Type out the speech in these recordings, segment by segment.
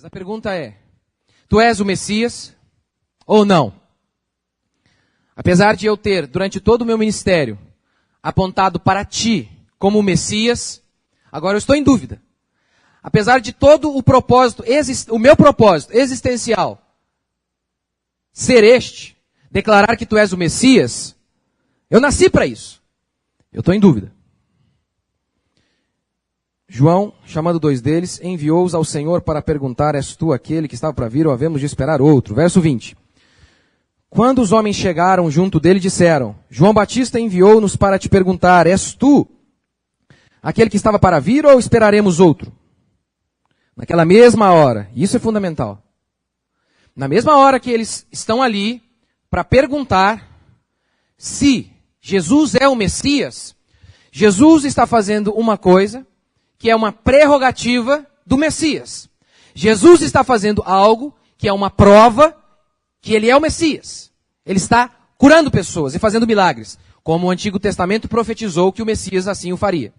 A pergunta é, tu és o Messias ou não? Apesar de eu ter, durante todo o meu ministério, apontado para ti como o Messias, agora eu estou em dúvida. Apesar de todo o propósito, o meu propósito existencial ser este, declarar que tu és o Messias, eu nasci para isso. Eu estou em dúvida. João, chamando dois deles, enviou-os ao Senhor para perguntar, és tu aquele que estava para vir ou havemos de esperar outro? Verso 20. Quando os homens chegaram junto dele, disseram, João Batista enviou-nos para te perguntar, és tu aquele que estava para vir ou esperaremos outro? Naquela mesma hora, e isso é fundamental, na mesma hora que eles estão ali para perguntar se Jesus é o Messias, Jesus está fazendo uma coisa que é uma prerrogativa do Messias. Jesus está fazendo algo que é uma prova que ele é o Messias. Ele está curando pessoas e fazendo milagres, como o Antigo Testamento profetizou que o Messias assim o faria.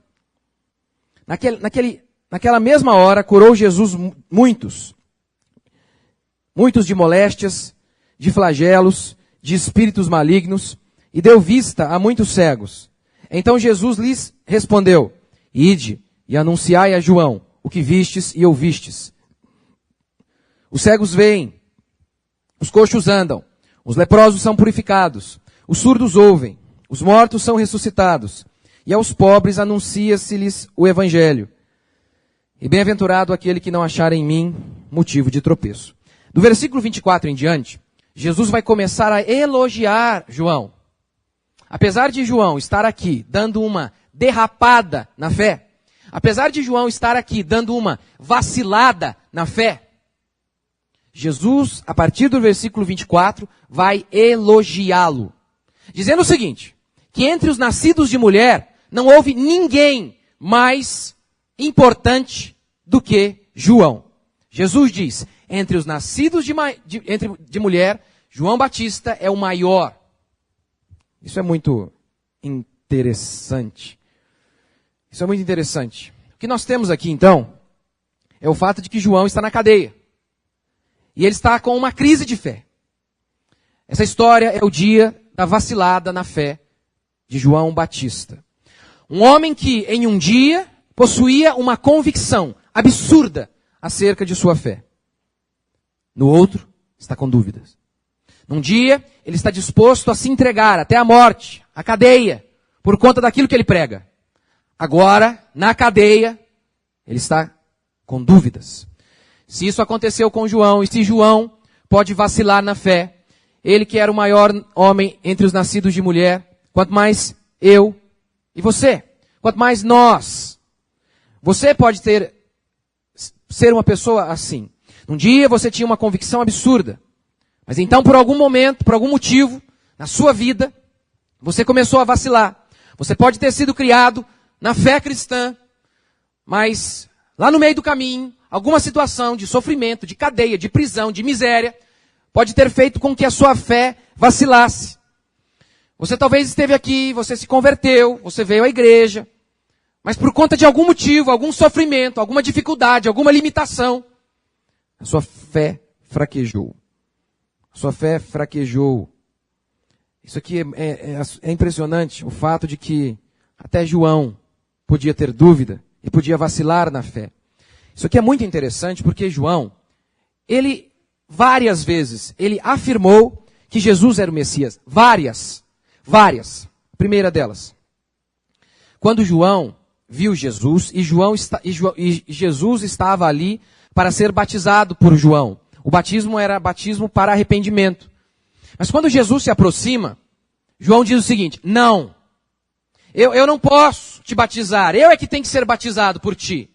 Naquela mesma hora, curou Jesus muitos de moléstias, de flagelos, de espíritos malignos, e deu vista a muitos cegos. Então Jesus lhes respondeu, ide e anunciai a João o que vistes e ouvistes. Os cegos veem, os coxos andam, os leprosos são purificados, os surdos ouvem, os mortos são ressuscitados, e aos pobres anuncia-se-lhes o evangelho. E bem-aventurado aquele que não achar em mim motivo de tropeço. Do versículo 24 em diante, Jesus vai começar a elogiar João. Apesar de João estar aqui dando uma derrapada na fé, apesar de João estar aqui dando uma vacilada na fé, Jesus, a partir do versículo 24, vai elogiá-lo. Dizendo o seguinte, que entre os nascidos de mulher, não houve ninguém mais importante do que João. Jesus diz, entre os nascidos de mulher, João Batista é o maior. Isso é muito interessante. Isso é muito interessante. O que nós temos aqui, então, é o fato de que João está na cadeia. E ele está com uma crise de fé. Essa história é o dia da vacilada na fé de João Batista. Um homem que, em um dia, possuía uma convicção absurda acerca de sua fé. No outro, está com dúvidas. Num dia, ele está disposto a se entregar até a morte, à cadeia, por conta daquilo que ele prega. Agora, na cadeia, ele está com dúvidas. Se isso aconteceu com João, e se João pode vacilar na fé, ele que era o maior homem entre os nascidos de mulher, quanto mais eu e você, quanto mais nós. Você pode ser uma pessoa assim. Um dia você tinha uma convicção absurda, mas então por algum momento, por algum motivo, na sua vida, você começou a vacilar. Você pode ter sido criado na fé cristã, mas lá no meio do caminho, alguma situação de sofrimento, de cadeia, de prisão, de miséria, pode ter feito com que a sua fé vacilasse. Você talvez esteve aqui, você se converteu, você veio à igreja, mas por conta de algum motivo, algum sofrimento, alguma dificuldade, alguma limitação, a sua fé fraquejou. A sua fé fraquejou. Isso aqui é impressionante, o fato de que até João podia ter dúvida e podia vacilar na fé. Isso aqui é muito interessante porque João, ele várias vezes, ele afirmou que Jesus era o Messias. Várias. A primeira delas. Quando João viu Jesus e Jesus estava ali para ser batizado por João. O batismo era batismo para arrependimento. Mas quando Jesus se aproxima, João diz o seguinte, não, eu não posso te batizar, eu é que tenho que ser batizado por ti.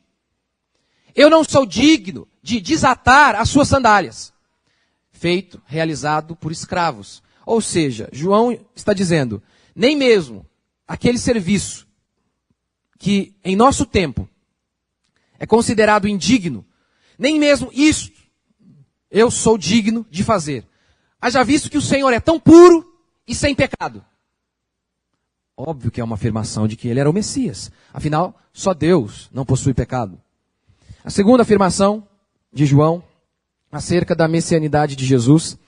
Eu não sou digno de desatar as suas sandálias. Realizado por escravos. Ou seja, João está dizendo, nem mesmo aquele serviço que em nosso tempo é considerado indigno, nem mesmo isso eu sou digno de fazer. Haja visto que o Senhor é tão puro e sem pecado. Óbvio que é uma afirmação de que ele era o Messias. Afinal, só Deus não possui pecado. A segunda afirmação de João acerca da messianidade de Jesus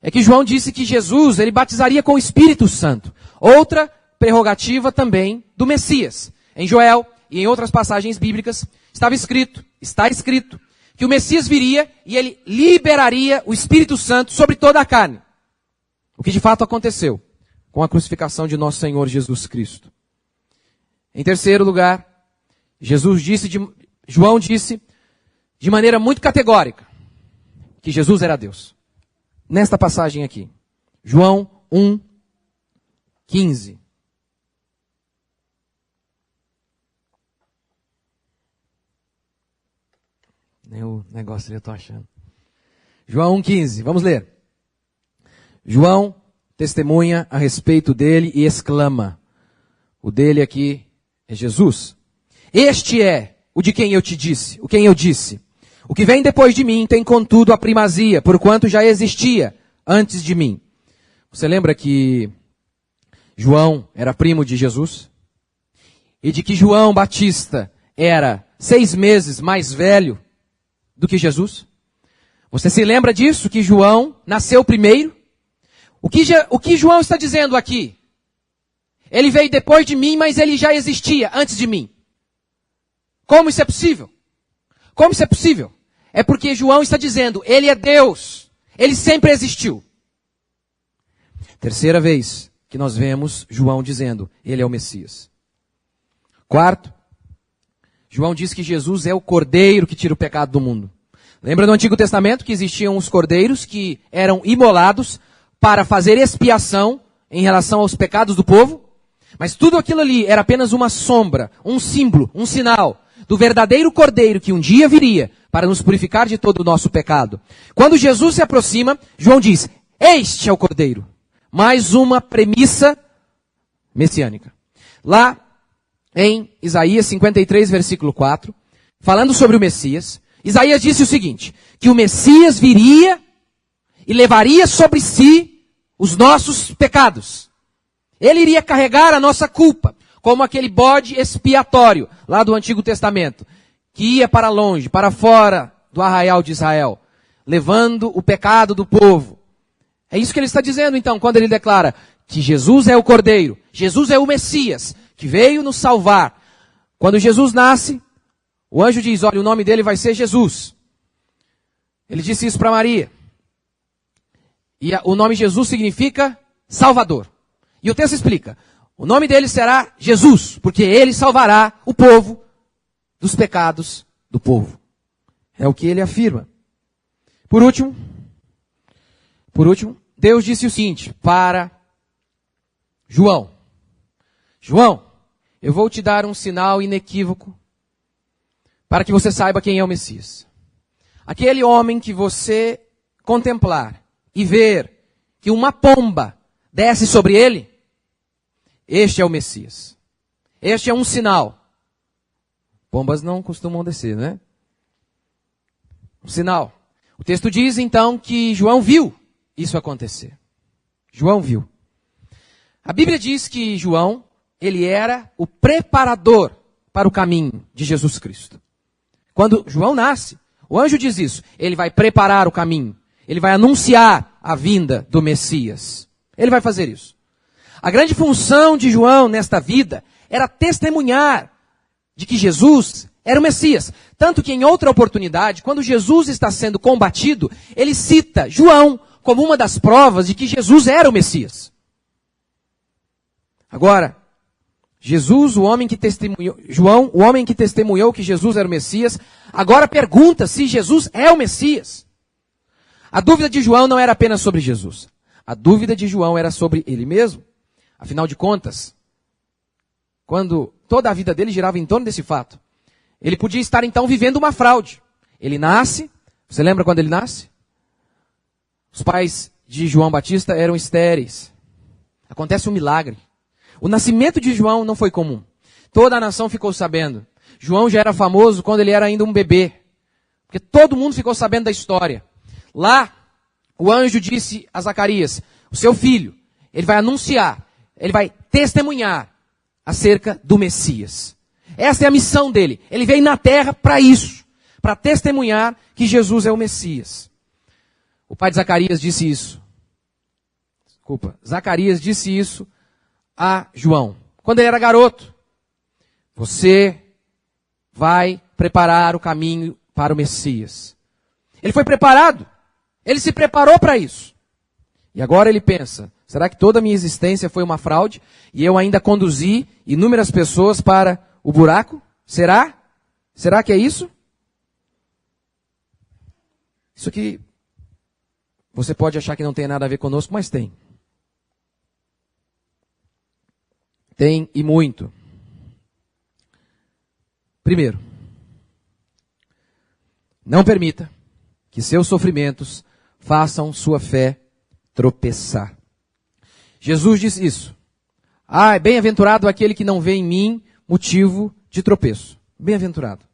é que João disse que Jesus, ele batizaria com o Espírito Santo. Outra prerrogativa também do Messias. Em Joel e em outras passagens bíblicas está escrito, que o Messias viria e ele liberaria o Espírito Santo sobre toda a carne. O que de fato aconteceu com a crucificação de nosso Senhor Jesus Cristo. Em terceiro lugar, João disse de maneira muito categórica que Jesus era Deus. Nesta passagem aqui, João 1:15. Nem o negócio ali eu estou achando. João 1:15, vamos ler. João testemunha a respeito dele e exclama. O dele aqui é Jesus. Este é o de quem eu te disse, o quem eu disse. O que vem depois de mim tem contudo a primazia, porquanto já existia antes de mim. Você lembra que João era primo de Jesus? E de que João Batista era 6 meses mais velho do que Jesus? Você se lembra disso, que João nasceu primeiro? O que João está dizendo aqui? Ele veio depois de mim, mas ele já existia antes de mim. Como isso é possível? Como isso é possível? É porque João está dizendo, ele é Deus. Ele sempre existiu. Terceira vez que nós vemos João dizendo, ele é o Messias. Quarto, João diz que Jesus é o Cordeiro que tira o pecado do mundo. Lembra no Antigo Testamento que existiam os cordeiros que eram imolados para fazer expiação em relação aos pecados do povo? Mas tudo aquilo ali era apenas uma sombra, um símbolo, um sinal do verdadeiro Cordeiro que um dia viria para nos purificar de todo o nosso pecado. Quando Jesus se aproxima, João diz, este é o Cordeiro. Mais uma premissa messiânica. Lá em Isaías 53, versículo 4, falando sobre o Messias, Isaías disse o seguinte, que o Messias viria e levaria sobre si os nossos pecados. Ele iria carregar a nossa culpa, como aquele bode expiatório lá do Antigo Testamento, que ia para longe, para fora do arraial de Israel, levando o pecado do povo. É isso que ele está dizendo então, quando ele declara que Jesus é o Cordeiro, Jesus é o Messias, que veio nos salvar. Quando Jesus nasce, o anjo diz, olha, o nome dele vai ser Jesus. Ele disse isso para Maria. E o nome Jesus significa Salvador. E o texto explica, o nome dele será Jesus, porque ele salvará o povo dos pecados do povo. É o que ele afirma. Por último, Deus disse o seguinte para João. João, eu vou te dar um sinal inequívoco para que você saiba quem é o Messias. Aquele homem que você contemplar e ver que uma pomba desce sobre ele, este é o Messias. Este é um sinal. Pombas não costumam descer, né? Um sinal. O texto diz então que João viu isso acontecer. João viu. A Bíblia diz que João, ele era o preparador para o caminho de Jesus Cristo. Quando João nasce, o anjo diz isso. Ele vai preparar o caminho. Ele vai anunciar a vinda do Messias. Ele vai fazer isso. A grande função de João nesta vida era testemunhar de que Jesus era o Messias. Tanto que em outra oportunidade, quando Jesus está sendo combatido, ele cita João como uma das provas de que Jesus era o Messias. Agora, Jesus, João, o homem que testemunhou que Jesus era o Messias, agora pergunta se Jesus é o Messias. A dúvida de João não era apenas sobre Jesus. A dúvida de João era sobre ele mesmo. Afinal de contas, quando toda a vida dele girava em torno desse fato, ele podia estar então vivendo uma fraude. Ele nasce, você lembra quando ele nasce? Os pais de João Batista eram estéreis. Acontece um milagre. O nascimento de João não foi comum. Toda a nação ficou sabendo. João já era famoso quando ele era ainda um bebê. Porque todo mundo ficou sabendo da história. Lá, o anjo disse a Zacarias, o seu filho, ele vai anunciar, ele vai testemunhar acerca do Messias. Essa é a missão dele. Ele veio na terra para isso. para testemunhar que Jesus é o Messias. O pai de Zacarias disse isso. Zacarias disse isso a João, quando ele era garoto. Você vai preparar o caminho para o Messias. Ele foi preparado. Ele se preparou para isso. E agora ele pensa, será que toda a minha existência foi uma fraude? E eu ainda conduzi inúmeras pessoas para o buraco? Será? Será que é isso? Isso aqui, você pode achar que não tem nada a ver conosco, mas tem. Tem e muito. Primeiro, não permita que seus sofrimentos façam sua fé tropeçar. Jesus disse isso. Bem-aventurado aquele que não vê em mim motivo de tropeço. Bem-aventurado.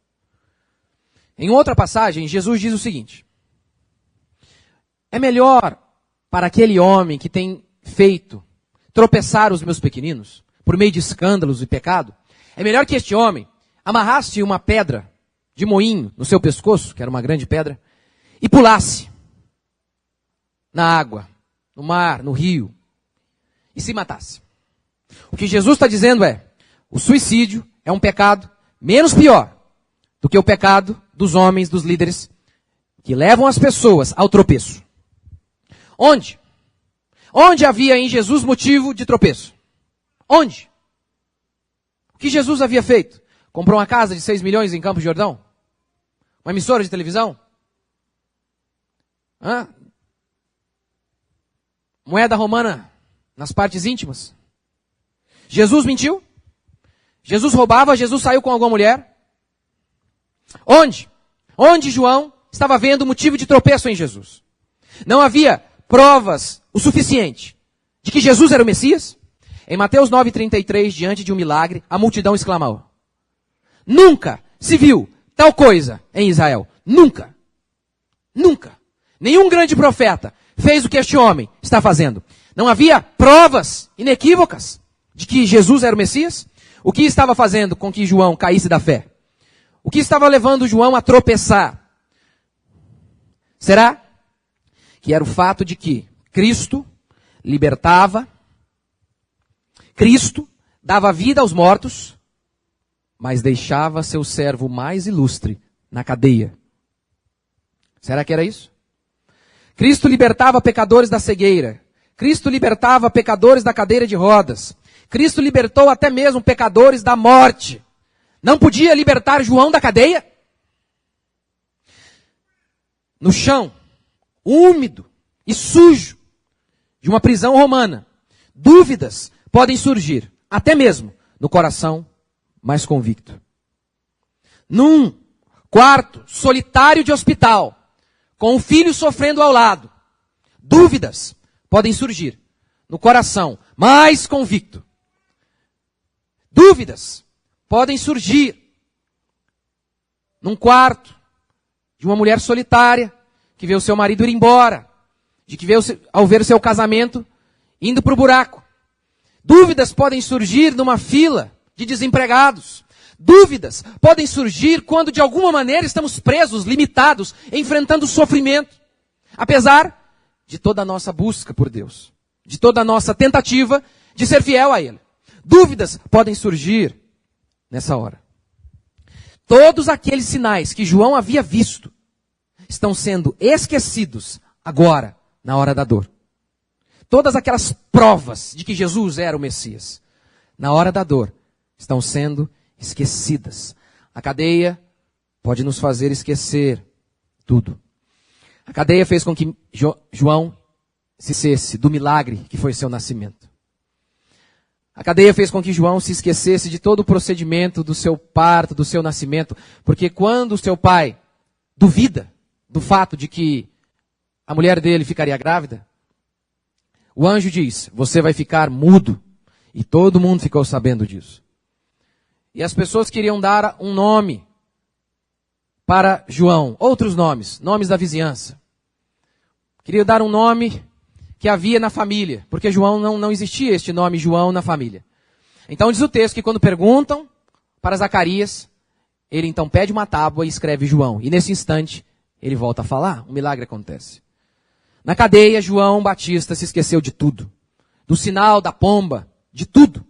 Em outra passagem, Jesus diz o seguinte: é melhor para aquele homem que tem feito tropeçar os meus pequeninos, por meio de escândalos e pecado, é melhor que este homem amarrasse uma pedra de moinho no seu pescoço, que era uma grande pedra, e pulasse na água, no mar, no rio, e se matasse. O que Jesus está dizendo é, o suicídio é um pecado menos pior do que o pecado dos homens, dos líderes, que levam as pessoas ao tropeço. Onde? Onde havia em Jesus motivo de tropeço? Onde? O que Jesus havia feito? Comprou uma casa de 6 milhões em Campos de Jordão? Uma emissora de televisão? Moeda romana nas partes íntimas? Jesus mentiu? Jesus roubava? Jesus saiu com alguma mulher? Onde? Onde João estava vendo motivo de tropeço em Jesus? Não havia provas o suficiente de que Jesus era o Messias? Em Mateus 9,33, diante de um milagre, a multidão exclamou: nunca se viu tal coisa em Israel. Nunca. Nunca. Nenhum grande profeta fez o que este homem está fazendo. Não havia provas inequívocas de que Jesus era o Messias? O que estava fazendo com que João caísse da fé? O que estava levando João a tropeçar? Será que era o fato de que Cristo libertava, Cristo dava vida aos mortos, mas deixava seu servo mais ilustre na cadeia? Será que era isso? Cristo libertava pecadores da cegueira. Cristo libertava pecadores da cadeira de rodas. Cristo libertou até mesmo pecadores da morte. Não podia libertar João da cadeia? No chão, úmido e sujo de uma prisão romana, dúvidas podem surgir, até mesmo no coração mais convicto. Num quarto solitário de hospital, com o filho sofrendo ao lado, dúvidas podem surgir no coração mais convicto. Dúvidas podem surgir num quarto de uma mulher solitária que vê o seu marido ir embora, de que ao ver o seu casamento indo para o buraco. Dúvidas podem surgir numa fila de desempregados. Dúvidas podem surgir quando de alguma maneira estamos presos, limitados, enfrentando sofrimento. Apesar de toda a nossa busca por Deus, de toda a nossa tentativa de ser fiel a Ele. Dúvidas podem surgir nessa hora. Todos aqueles sinais que João havia visto estão sendo esquecidos agora, na hora da dor. Todas aquelas provas de que Jesus era o Messias, na hora da dor, estão sendo esquecidas. A cadeia pode nos fazer esquecer tudo. A cadeia fez com que João se esquecesse do milagre que foi seu nascimento. A cadeia fez com que João se esquecesse de todo o procedimento do seu parto, do seu nascimento, porque quando o seu pai duvida do fato de que a mulher dele ficaria grávida, o anjo diz: você vai ficar mudo. E todo mundo ficou sabendo disso. E as pessoas queriam dar um nome para João, outros nomes da vizinhança. Queriam dar um nome que havia na família, porque João não existia este nome João na família. Então diz o texto que quando perguntam para Zacarias, ele então pede uma tábua e escreve João. E nesse instante, ele volta a falar, um milagre acontece. Na cadeia, João Batista se esqueceu de tudo. Do sinal, da pomba, de tudo.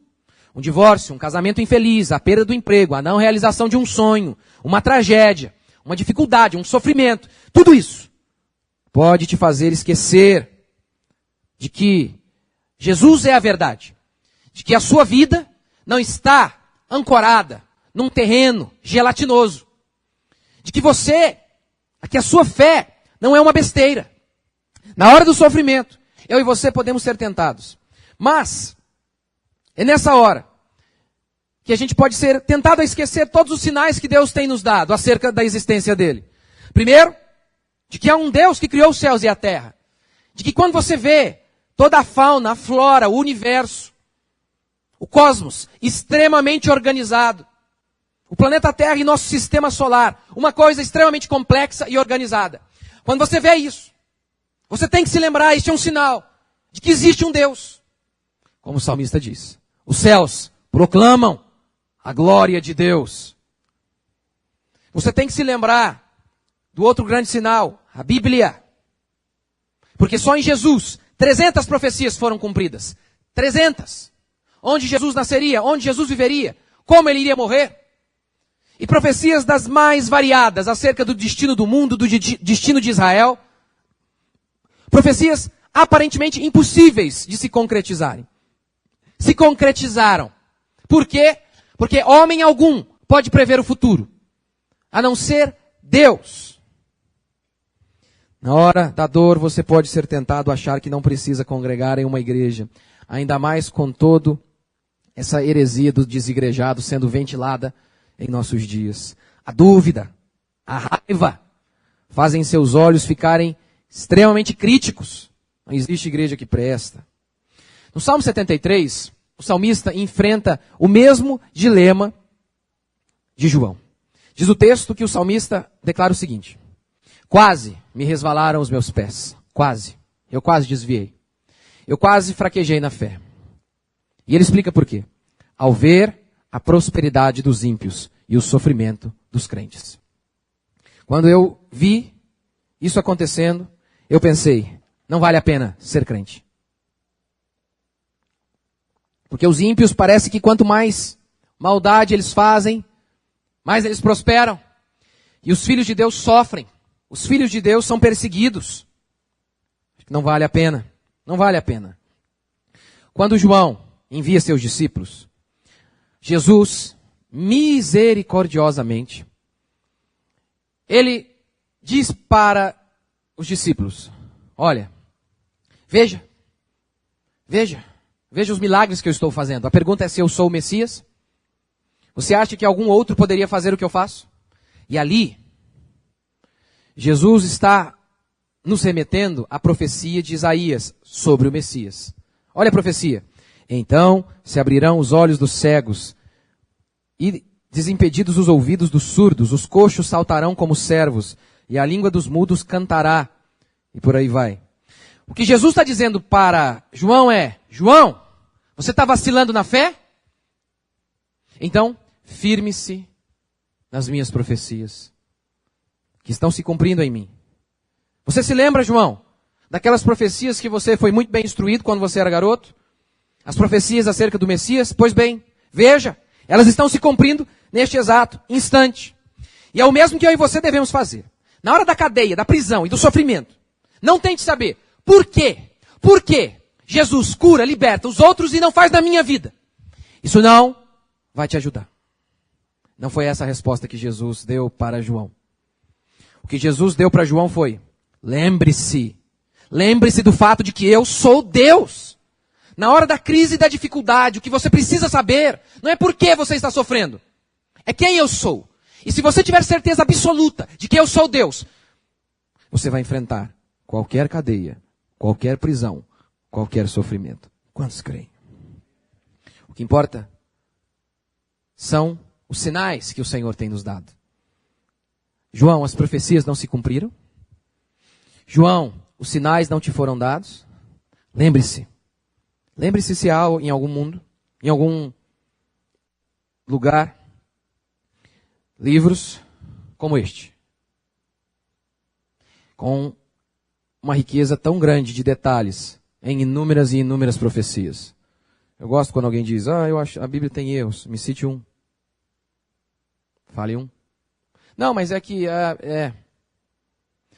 Um divórcio, um casamento infeliz, a perda do emprego, a não realização de um sonho, uma tragédia, uma dificuldade, um sofrimento. Tudo isso pode te fazer esquecer de que Jesus é a verdade. De que a sua vida não está ancorada num terreno gelatinoso. De que que a sua fé não é uma besteira. Na hora do sofrimento, eu e você podemos ser tentados. Mas é nessa hora que a gente pode ser tentado a esquecer todos os sinais que Deus tem nos dado acerca da existência dele. Primeiro, de que há um Deus que criou os céus e a terra. De que quando você vê toda a fauna, a flora, o universo, o cosmos extremamente organizado, o planeta Terra e nosso sistema solar, uma coisa extremamente complexa e organizada. Quando você vê isso, você tem que se lembrar, este é um sinal de que existe um Deus. Como o salmista diz, os céus proclamam a glória de Deus. Você tem que se lembrar do outro grande sinal, a Bíblia. Porque só em Jesus, 300 profecias foram cumpridas. 300. Onde Jesus nasceria, onde Jesus viveria, como ele iria morrer. E profecias das mais variadas acerca do destino do mundo, do destino de Israel. Profecias aparentemente impossíveis de se concretizarem. Se concretizaram. Por quê? Porque homem algum pode prever o futuro, a não ser Deus. Na hora da dor, você pode ser tentado a achar que não precisa congregar em uma igreja. Ainda mais com todo essa heresia do desigrejado sendo ventilada em nossos dias. A dúvida, a raiva, fazem seus olhos ficarem extremamente críticos. Não existe igreja que presta. No Salmo 73, o salmista enfrenta o mesmo dilema de João. Diz o texto que o salmista declara o seguinte: quase me resvalaram os meus pés. Quase. Eu quase desviei. Eu quase fraquejei na fé. E ele explica por quê. Ao ver a prosperidade dos ímpios e o sofrimento dos crentes. Quando eu vi isso acontecendo, eu pensei, não vale a pena ser crente. Porque os ímpios parece que quanto mais maldade eles fazem, mais eles prosperam. E os filhos de Deus sofrem. Os filhos de Deus são perseguidos. Não vale a pena. Não vale a pena. Quando João envia seus discípulos, Jesus, misericordiosamente, ele diz para os discípulos, olha, veja os milagres que eu estou fazendo. A pergunta é se eu sou o Messias? Você acha que algum outro poderia fazer o que eu faço? E ali, Jesus está nos remetendo à profecia de Isaías sobre o Messias. Olha a profecia. Então se abrirão os olhos dos cegos e desimpedidos os ouvidos dos surdos, os coxos saltarão como servos e a língua dos mudos cantará. E por aí vai. O que Jesus está dizendo para João é, João, você está vacilando na fé? Então, firme-se nas minhas profecias, que estão se cumprindo em mim. Você se lembra, João, daquelas profecias que você foi muito bem instruído quando você era garoto? As profecias acerca do Messias? Pois bem, veja, elas estão se cumprindo neste exato instante. E é o mesmo que eu e você devemos fazer. Na hora da cadeia, da prisão e do sofrimento, não tente saber por quê. Por quê Jesus cura, liberta os outros e não faz na minha vida. Isso não vai te ajudar. Não foi essa a resposta que Jesus deu para João. O que Jesus deu para João foi, lembre-se do fato de que eu sou Deus. Na hora da crise e da dificuldade, o que você precisa saber não é por que você está sofrendo, é quem eu sou. E se você tiver certeza absoluta de que eu sou Deus, você vai enfrentar qualquer cadeia, qualquer prisão, qualquer sofrimento. Quantos creem? O que importa são os sinais que o Senhor tem nos dado. João, as profecias não se cumpriram? João, os sinais não te foram dados? Lembre-se se há em algum mundo, em algum lugar. livros como este, com uma riqueza tão grande de detalhes em inúmeras e inúmeras profecias. Eu gosto quando alguém diz, eu acho a Bíblia tem erros, me cite um. Fale um. Não, mas é que...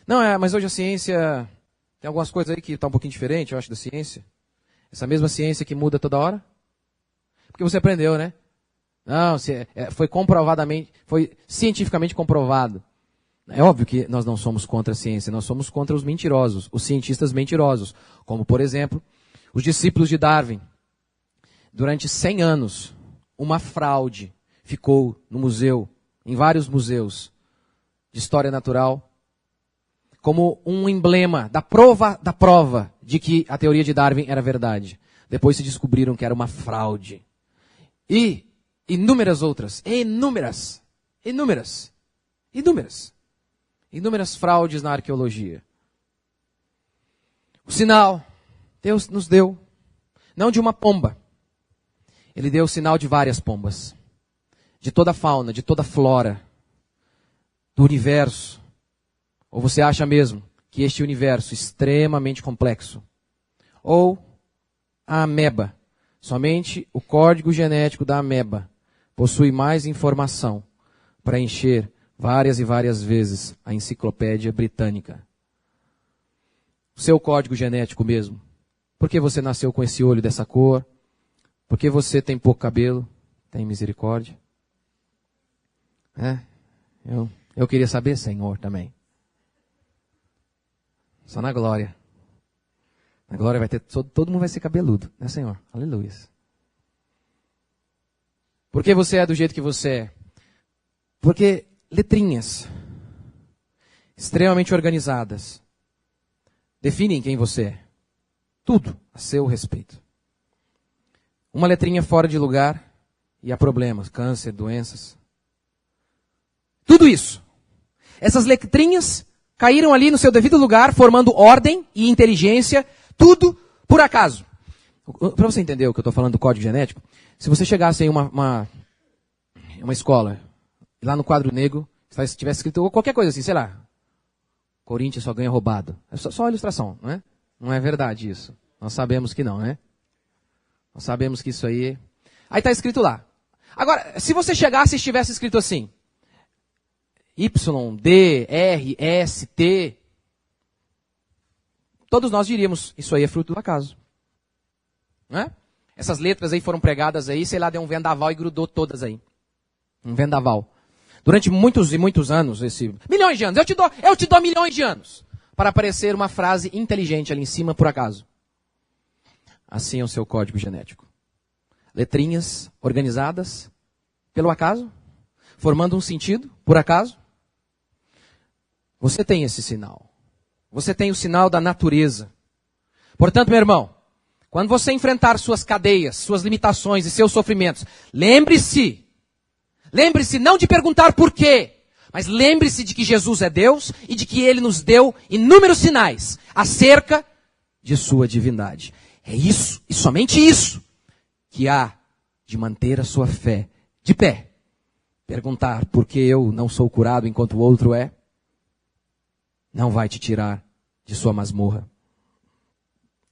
Não, mas hoje a ciência... Tem algumas coisas aí que estão um pouquinho diferente, eu acho, da ciência. Essa mesma ciência que muda toda hora. Porque você aprendeu, né? Não, foi comprovadamente, foi cientificamente comprovado. É óbvio que nós não somos contra a ciência, nós somos contra os mentirosos, os cientistas mentirosos. Como, por exemplo, os discípulos de Darwin. Durante 100 anos, uma fraude ficou no museu, em vários museus de história natural, como um emblema da prova de que a teoria de Darwin era verdade. Depois se descobriram que era uma fraude. E inúmeras outras, inúmeras fraudes na arqueologia. O sinal, Deus nos deu, não de uma pomba. Ele deu o sinal de várias pombas. De toda a fauna, de toda a flora, do universo. Ou você acha mesmo que este universo extremamente complexo? Ou a ameba, somente o código genético da ameba, possui mais informação para encher várias e várias vezes a enciclopédia britânica. O seu código genético mesmo. Por que você nasceu com esse olho dessa cor? Por que você tem pouco cabelo? Tem misericórdia? Eu queria saber, Senhor, também. Só na glória. Na glória vai ter, todo mundo vai ser cabeludo, né, Senhor? Aleluia. Por que você é do jeito que você é? Porque letrinhas extremamente organizadas definem quem você é. Tudo a seu respeito. Uma letrinha fora de lugar e há problemas, câncer, doenças. Tudo isso. Essas letrinhas caíram ali no seu devido lugar, formando ordem e inteligência, tudo por acaso. Para você entender o que eu estou falando do código genético, se você chegasse em uma escola, e lá no quadro negro, se tivesse escrito qualquer coisa assim, sei lá, Corinthians só ganha roubado. É só uma ilustração, não é? Não é verdade isso. Nós sabemos que não, né? Nós sabemos que isso aí... Aí está escrito lá. Agora, se você chegasse e estivesse escrito assim, Y, D, R, S, T, todos nós diríamos, isso aí é fruto do acaso. Não é? Essas letras aí foram pregadas aí, sei lá, deu um vendaval e grudou todas aí. Um vendaval. Durante muitos e muitos anos, milhões de anos, eu te dou milhões de anos, para aparecer uma frase inteligente ali em cima, por acaso. Assim é o seu código genético. Letrinhas organizadas pelo acaso, formando um sentido, por acaso. Você tem esse sinal. Você tem o sinal da natureza. Portanto, meu irmão, quando você enfrentar suas cadeias, suas limitações e seus sofrimentos, lembre-se não de perguntar por quê, mas lembre-se de que Jesus é Deus e de que Ele nos deu inúmeros sinais acerca de sua divindade. É isso, e somente isso, que há de manter a sua fé de pé. Perguntar por que eu não sou curado enquanto o outro é, não vai te tirar de sua masmorra.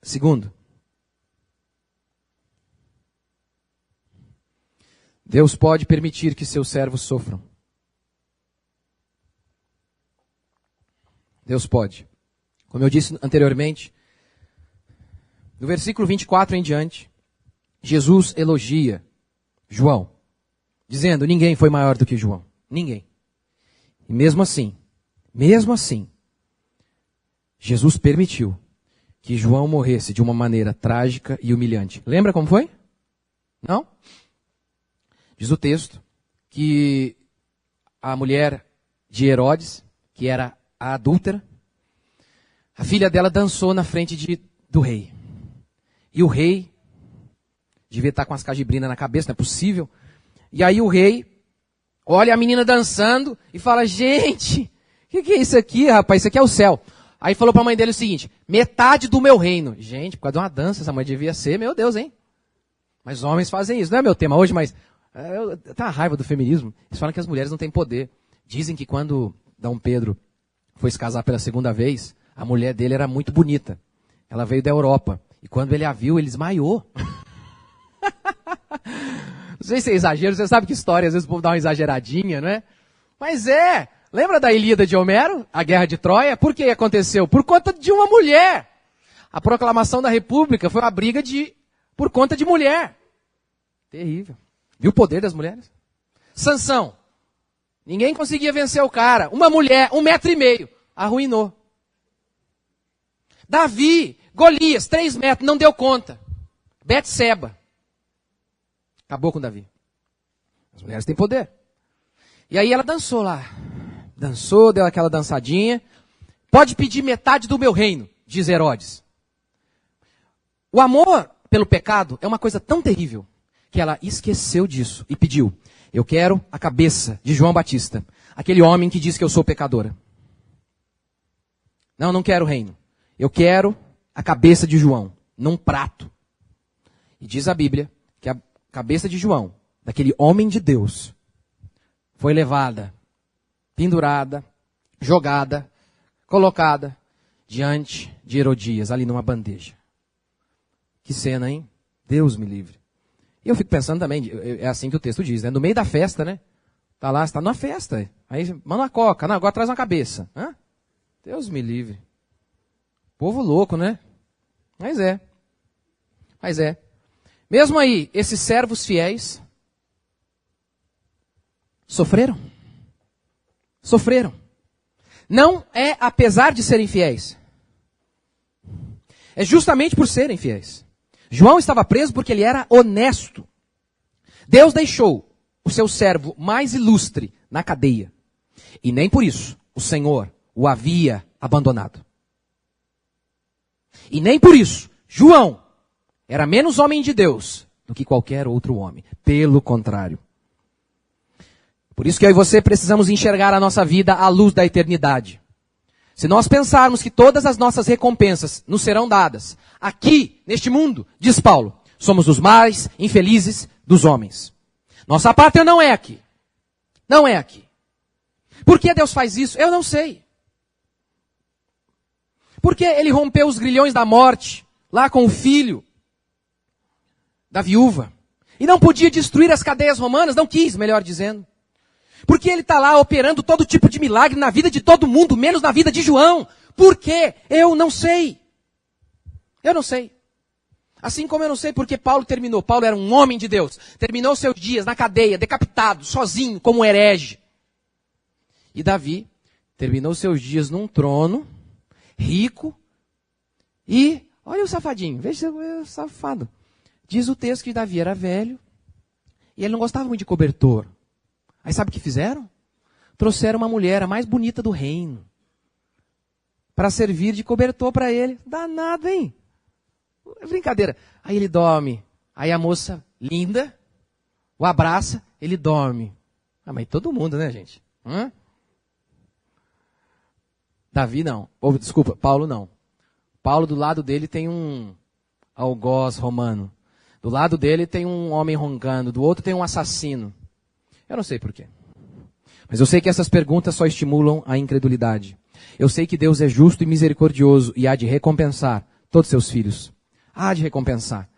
Segundo, Deus pode permitir que seus servos sofram. Deus pode. Como eu disse anteriormente, no versículo 24 em diante, Jesus elogia João, dizendo, ninguém foi maior do que João. Ninguém. E mesmo assim, Jesus permitiu que João morresse de uma maneira trágica e humilhante. Lembra como foi? Não? Diz o texto que a mulher de Herodes, que era a adúltera, a filha dela dançou na frente do rei. E o rei devia estar com as cajibrinas na cabeça, não é possível. E aí o rei olha a menina dançando e fala, gente, o que é isso aqui, rapaz? Isso aqui é o céu. Aí falou para a mãe dele o seguinte, metade do meu reino. Gente, por causa de uma dança, essa mãe devia ser, meu Deus, hein? Mas homens fazem isso, não é meu tema hoje, mas Eu tenho uma raiva do feminismo. Eles falam que as mulheres não têm poder. Dizem que quando Dom Pedro foi se casar pela segunda vez, a mulher dele era muito bonita. Ela veio da Europa. E quando ele a viu, ele desmaiou. Não sei se é exagero, você sabe que história, às vezes o povo dá uma exageradinha, não é? Mas lembra da Ilíada de Homero, a Guerra de Troia? Por que aconteceu? Por conta de uma mulher. A proclamação da República foi uma briga por conta de mulher. Terrível. Viu o poder das mulheres? Sansão. Ninguém conseguia vencer o cara. Uma mulher, 1,5 metro, arruinou. Davi, Golias, 3 metros, não deu conta. Betseba. Acabou com Davi. As mulheres têm poder. E aí ela dançou lá. Dançou, deu aquela dançadinha. Pode pedir metade do meu reino, diz Herodes. O amor pelo pecado é uma coisa tão terrível que ela esqueceu disso e pediu: eu quero a cabeça de João Batista, aquele homem que diz que eu sou pecadora. Não quero reino. Eu quero a cabeça de João, num prato. E diz a Bíblia que a cabeça de João, daquele homem de Deus, foi levada, pendurada, jogada, colocada diante de Herodias, ali numa bandeja. Que cena, hein? Deus me livre. E eu fico pensando também, é assim que o texto diz, né? No meio da festa, né? Tá lá, você tá numa festa. Aí manda uma coca, não, agora traz uma cabeça. Hã? Deus me livre. Povo louco, né? Mas é. Mesmo aí, esses servos fiéis sofreram. Não é apesar de serem fiéis. É justamente por serem fiéis. João estava preso porque ele era honesto. Deus deixou o seu servo mais ilustre na cadeia. E nem por isso o Senhor o havia abandonado. E nem por isso João era menos homem de Deus do que qualquer outro homem. Pelo contrário. Por isso que eu e você precisamos enxergar a nossa vida à luz da eternidade. Se nós pensarmos que todas as nossas recompensas nos serão dadas aqui, neste mundo, diz Paulo, somos os mais infelizes dos homens. Nossa pátria não é aqui. Não é aqui. Por que Deus faz isso? Eu não sei. Por que ele rompeu os grilhões da morte lá com o filho da viúva? E não podia destruir as cadeias romanas? Não quis, melhor dizendo. Porque ele está lá operando todo tipo de milagre na vida de todo mundo, menos na vida de João. Por quê? Eu não sei. Eu não sei. Assim como eu não sei porque Paulo terminou. Paulo era um homem de Deus. Terminou seus dias na cadeia, decapitado, sozinho, como um herege. E Davi terminou seus dias num trono, rico. E, olha o safadinho, veja o safado. Diz o texto que Davi era velho. E ele não gostava muito de cobertor. Aí sabe o que fizeram? Trouxeram uma mulher, a mais bonita do reino, para servir de cobertor para ele. Danado, hein? É brincadeira. Aí ele dorme. Aí a moça linda o abraça, ele dorme. Ah, mas todo mundo, né, gente? Davi não. Desculpa, Paulo não. Paulo, do lado dele tem um algoz romano. Do lado dele tem um homem roncando. Do outro tem um assassino. Eu não sei por quê. Mas eu sei que essas perguntas só estimulam a incredulidade. Eu sei que Deus é justo e misericordioso e há de recompensar todos seus filhos. Há de recompensar.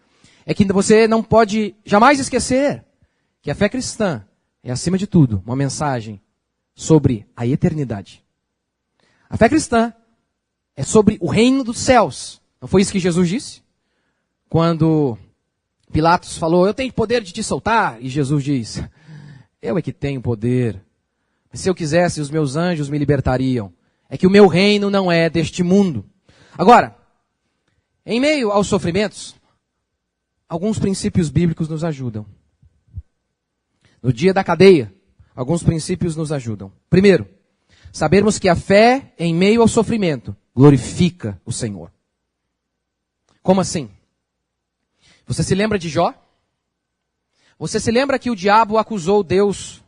É que você não pode jamais esquecer que a fé cristã é, acima de tudo, uma mensagem sobre a eternidade. A fé cristã é sobre o reino dos céus. Não foi isso que Jesus disse? Quando Pilatos falou, eu tenho poder de te soltar. E Jesus diz, eu é que tenho poder. Mas se eu quisesse, os meus anjos me libertariam. É que o meu reino não é deste mundo. Agora, em meio aos sofrimentos, alguns princípios bíblicos nos ajudam. No dia da cadeia, alguns princípios nos ajudam. Primeiro, sabermos que a fé em meio ao sofrimento glorifica o Senhor. Como assim? Você se lembra de Jó? Você se lembra que o diabo acusou Deus?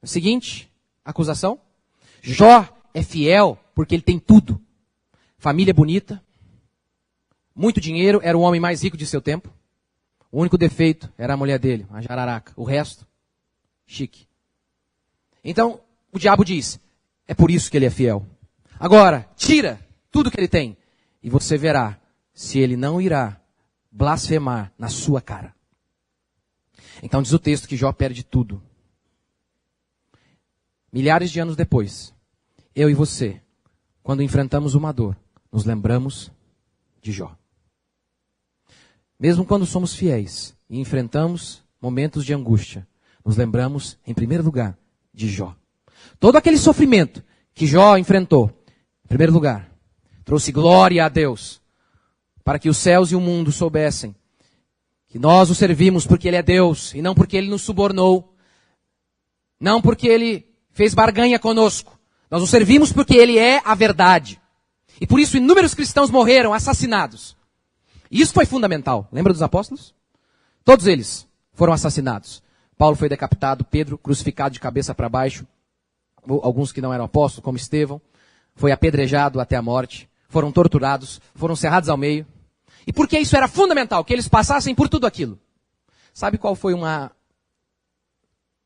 A seguinte acusação? Jó é fiel porque ele tem tudo. Família bonita, muito dinheiro, era o homem mais rico de seu tempo. O único defeito era a mulher dele, a jararaca. O resto, chique. Então, o diabo diz, é por isso que ele é fiel. Agora, tira tudo que ele tem e você verá se ele não irá blasfemar na sua cara. Então diz o texto que Jó perde tudo. Milhares de anos depois, eu e você, quando enfrentamos uma dor, nos lembramos de Jó. Mesmo quando somos fiéis e enfrentamos momentos de angústia, nos lembramos, em primeiro lugar, de Jó. Todo aquele sofrimento que Jó enfrentou, em primeiro lugar, trouxe glória a Deus, para que os céus e o mundo soubessem que nós o servimos porque Ele é Deus, e não porque Ele nos subornou, não porque Ele fez barganha conosco. Nós o servimos porque Ele é a verdade. E por isso inúmeros cristãos morreram assassinados. E isso foi fundamental. Lembra dos apóstolos? Todos eles foram assassinados. Paulo foi decapitado, Pedro crucificado de cabeça para baixo, alguns que não eram apóstolos, como Estevão, foi apedrejado até a morte, foram torturados, foram cerrados ao meio. E por que isso era fundamental? Que eles passassem por tudo aquilo. Sabe qual foi uma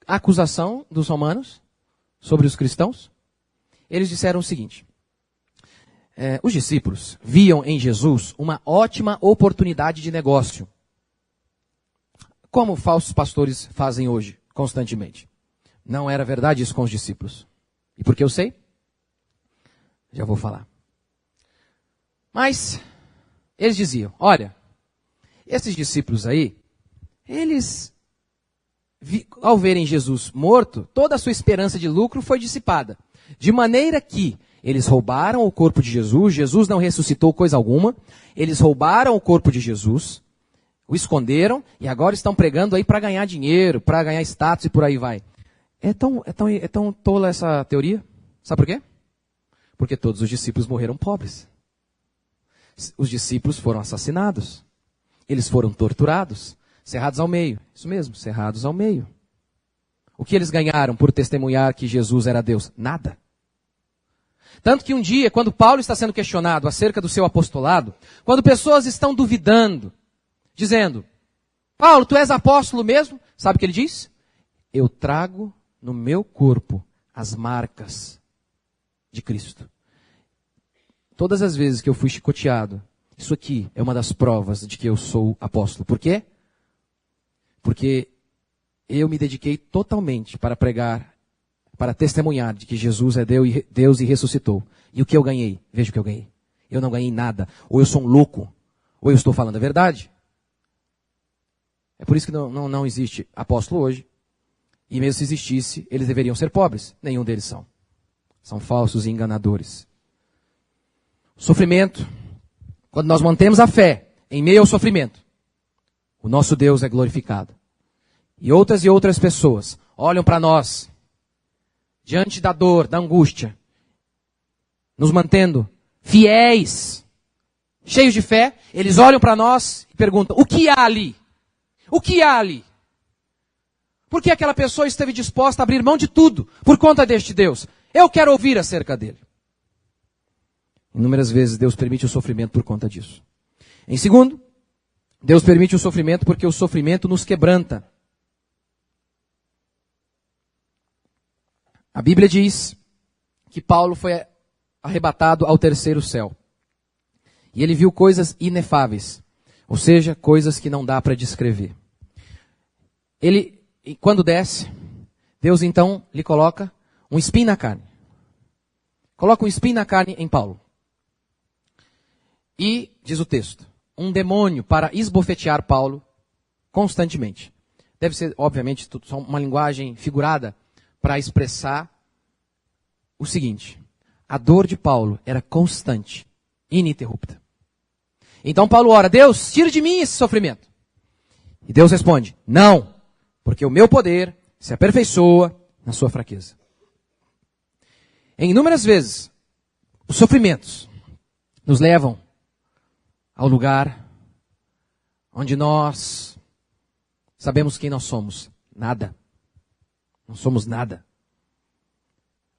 acusação dos romanos sobre os cristãos? Eles disseram o seguinte: os discípulos viam em Jesus uma ótima oportunidade de negócio. Como falsos pastores fazem hoje, constantemente. Não era verdade isso com os discípulos. E por que eu sei? Já vou falar. Mas eles diziam, olha, esses discípulos aí, eles, ao verem Jesus morto, toda a sua esperança de lucro foi dissipada. De maneira que eles roubaram o corpo de Jesus, Jesus não ressuscitou coisa alguma, eles roubaram o corpo de Jesus, o esconderam e agora estão pregando aí para ganhar dinheiro, para ganhar status e por aí vai. É tão tola essa teoria? Sabe por quê? Porque todos os discípulos morreram pobres. Os discípulos foram assassinados. Eles foram torturados, cerrados ao meio. Isso mesmo, cerrados ao meio. O que eles ganharam por testemunhar que Jesus era Deus? Nada. Tanto que um dia, quando Paulo está sendo questionado acerca do seu apostolado, quando pessoas estão duvidando, dizendo, Paulo, tu és apóstolo mesmo? Sabe o que ele diz? Eu trago no meu corpo as marcas de Cristo. Todas as vezes que eu fui chicoteado, isso aqui é uma das provas de que eu sou apóstolo. Por quê? Porque eu me dediquei totalmente para pregar, para testemunhar de que Jesus é Deus e ressuscitou. E o que eu ganhei? Veja o que eu ganhei. Eu não ganhei nada. Ou eu sou um louco, ou eu estou falando a verdade. É por isso que não existe apóstolo hoje. E mesmo se existisse, eles deveriam ser pobres. Nenhum deles são. São falsos e enganadores. Sofrimento. Quando nós mantemos a fé em meio ao sofrimento, o nosso Deus é glorificado. E outras pessoas olham para nós, diante da dor, da angústia, nos mantendo fiéis, cheios de fé, eles olham para nós e perguntam, o que há ali? O que há ali? Por que aquela pessoa esteve disposta a abrir mão de tudo por conta deste Deus? Eu quero ouvir acerca dele. Inúmeras vezes Deus permite o sofrimento por conta disso. Em segundo, Deus permite o sofrimento porque o sofrimento nos quebranta. A Bíblia diz que Paulo foi arrebatado ao terceiro céu. E ele viu coisas inefáveis, ou seja, coisas que não dá para descrever. Ele, quando desce, Deus então lhe coloca um espinho na carne. Coloca um espinho na carne em Paulo. E, diz o texto, um demônio para esbofetear Paulo constantemente. Deve ser, obviamente, só uma linguagem figurada para expressar o seguinte. A dor de Paulo era constante, ininterrupta. Então Paulo ora, Deus, tira de mim esse sofrimento. E Deus responde, não, porque o meu poder se aperfeiçoa na sua fraqueza. Em inúmeras vezes, os sofrimentos nos levam ao lugar onde nós sabemos quem nós somos. Nada. Não somos nada.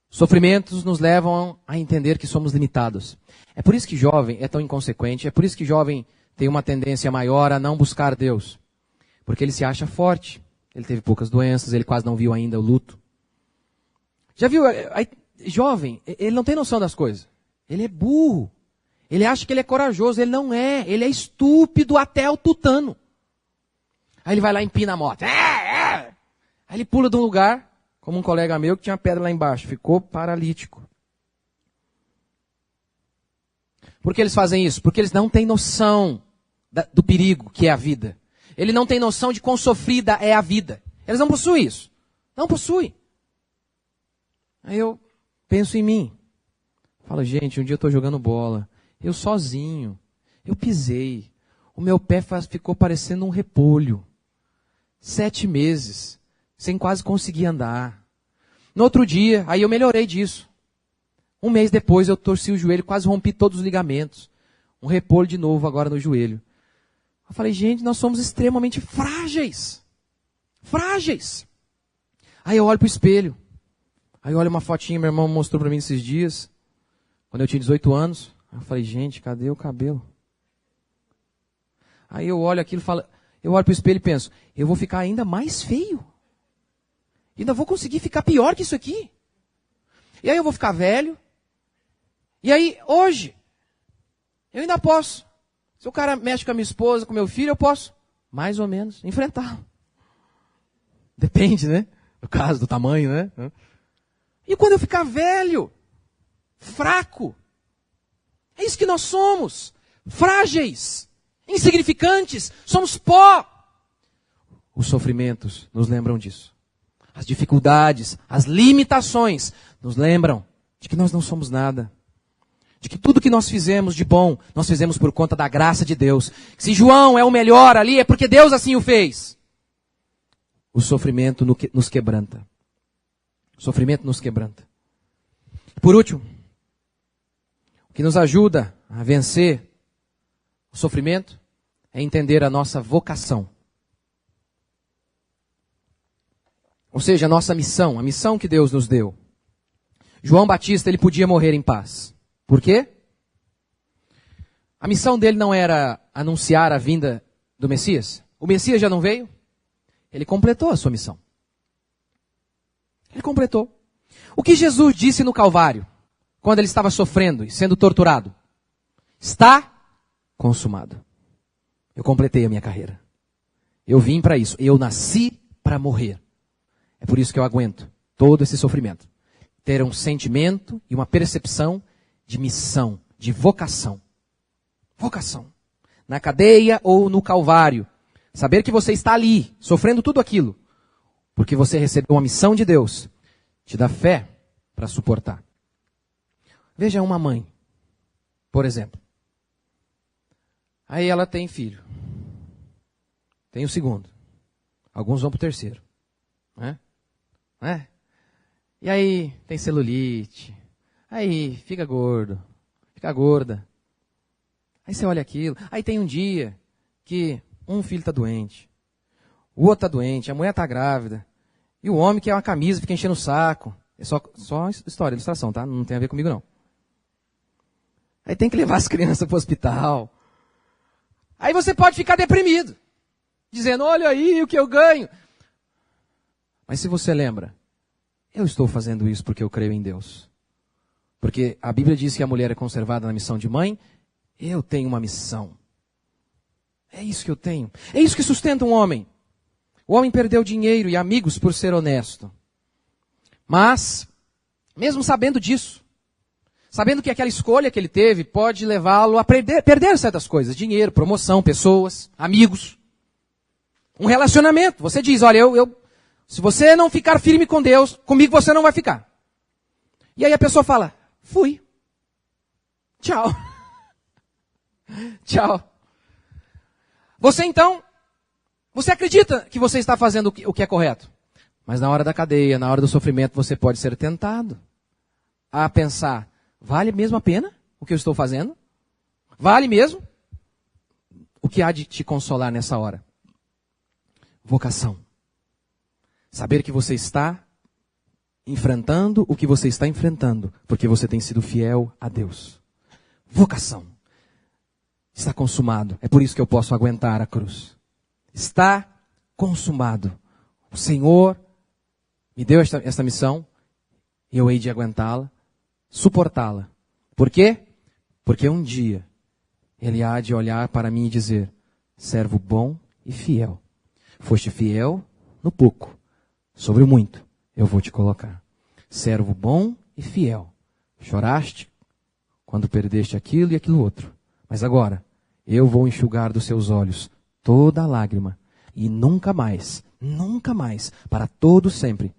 Sofrimentos nos levam a entender que somos limitados. É por isso que jovem é tão inconsequente, é por isso que jovem tem uma tendência maior a não buscar Deus. Porque ele se acha forte, ele teve poucas doenças, ele quase não viu ainda o luto. Já viu, aí, jovem, ele não tem noção das coisas. Ele é burro. Ele acha que ele é corajoso, ele não é. Ele é estúpido até o tutano. Aí ele vai lá e empina a moto. Aí ele pula de um lugar, como um colega meu que tinha pedra lá embaixo, ficou paralítico. Por que eles fazem isso? Porque eles não têm noção do perigo que é a vida. Ele não tem noção de quão sofrida é a vida. Eles não possuem isso. Não possuem. Aí eu penso em mim. Falo, gente, um dia eu estou jogando bola. Eu sozinho. Eu pisei. O meu pé ficou parecendo um repolho. 7 meses. Sem quase conseguir andar. No outro dia, aí eu melhorei disso. 1 mês depois eu torci o joelho, quase rompi todos os ligamentos. Um repolho de novo agora no joelho. Eu falei, gente, nós somos extremamente frágeis. Frágeis. Aí eu olho para o espelho. Aí eu olho uma fotinha, meu irmão mostrou para mim esses dias. Quando eu tinha 18 anos. Eu falei, gente, cadê o cabelo? Aí eu olho aquilo e falo, eu olho para o espelho e penso, eu vou ficar ainda mais feio. Ainda vou conseguir ficar pior que isso aqui. E aí eu vou ficar velho. E aí, hoje, eu ainda posso. Se o cara mexe com a minha esposa, com meu filho, eu posso, mais ou menos, enfrentá-lo. Depende, né? Do caso, do tamanho, né? E quando eu ficar velho, fraco, é isso que nós somos. Frágeis, insignificantes, somos pó. Os sofrimentos nos lembram disso. As dificuldades, as limitações nos lembram de que nós não somos nada. De que tudo que nós fizemos de bom, nós fizemos por conta da graça de Deus. Se João é o melhor ali, é porque Deus assim o fez. O sofrimento nos quebranta. O sofrimento nos quebranta. Por último, o que nos ajuda a vencer o sofrimento é entender a nossa vocação. Ou seja, a nossa missão, a missão que Deus nos deu. João Batista, ele podia morrer em paz. Por quê? A missão dele não era anunciar a vinda do Messias. O Messias já não veio? Ele completou a sua missão. Ele completou. O que Jesus disse no Calvário, quando ele estava sofrendo e sendo torturado? Está consumado. Eu completei a minha carreira. Eu vim para isso. Eu nasci para morrer. É por isso que eu aguento todo esse sofrimento. Ter um sentimento e uma percepção de missão, de vocação. Vocação. Na cadeia ou no Calvário. Saber que você está ali, sofrendo tudo aquilo, porque você recebeu uma missão de Deus, te dá fé para suportar. Veja uma mãe, por exemplo. Aí ela tem filho. Tem o segundo. Alguns vão para o terceiro. Né? E aí tem celulite. Aí fica gordo. Fica gorda. Aí você olha aquilo. Aí tem um dia que um filho está doente. O outro está doente. A mulher está grávida. E o homem quer uma camisa, fica enchendo o saco. É só história, ilustração, tá? Não tem a ver comigo, não. Aí tem que levar as crianças para o hospital. Aí você pode ficar deprimido. Dizendo, olha aí o que eu ganho. Mas se você lembra, eu estou fazendo isso porque eu creio em Deus. Porque a Bíblia diz que a mulher é conservada na missão de mãe. Eu tenho uma missão. É isso que eu tenho. É isso que sustenta um homem. O homem perdeu dinheiro e amigos por ser honesto. Mas, mesmo sabendo disso, sabendo que aquela escolha que ele teve pode levá-lo a perder certas coisas. Dinheiro, promoção, pessoas, amigos. Um relacionamento. Você diz, olha, se você não ficar firme com Deus, comigo você não vai ficar. E aí a pessoa fala, fui. Tchau. Tchau. Você então, você acredita que você está fazendo o que é correto. Mas na hora da cadeia, na hora do sofrimento, você pode ser tentado a pensar, vale mesmo a pena o que eu estou fazendo? Vale mesmo? O que há de te consolar nessa hora? Vocação. Saber que você está enfrentando o que você está enfrentando, porque você tem sido fiel a Deus. Vocação. Está consumado. É por isso que eu posso aguentar a cruz. Está consumado. O Senhor me deu esta missão, e eu hei de aguentá-la, suportá-la. Por quê? Porque um dia Ele há de olhar para mim e dizer: servo bom e fiel. Foste fiel no pouco, sobre o muito eu vou te colocar. Servo bom e fiel. Choraste quando perdeste aquilo e aquilo outro. Mas agora, eu vou enxugar dos seus olhos toda a lágrima. E nunca mais, para todo sempre,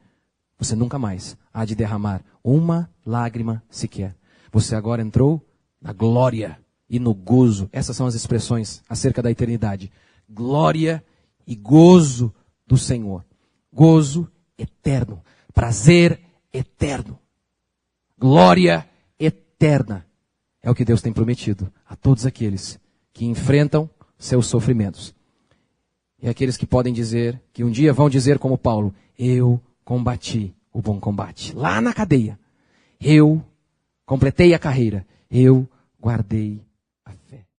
você nunca mais há de derramar uma lágrima sequer. Você agora entrou na glória e no gozo. Essas são as expressões acerca da eternidade. Glória e gozo do Senhor. Gozo eterno. Prazer eterno. Glória eterna. É o que Deus tem prometido a todos aqueles que enfrentam seus sofrimentos. E aqueles que podem dizer, que um dia vão dizer como Paulo: eu combati o bom combate. Lá na cadeia. Eu completei a carreira. Eu guardei a fé.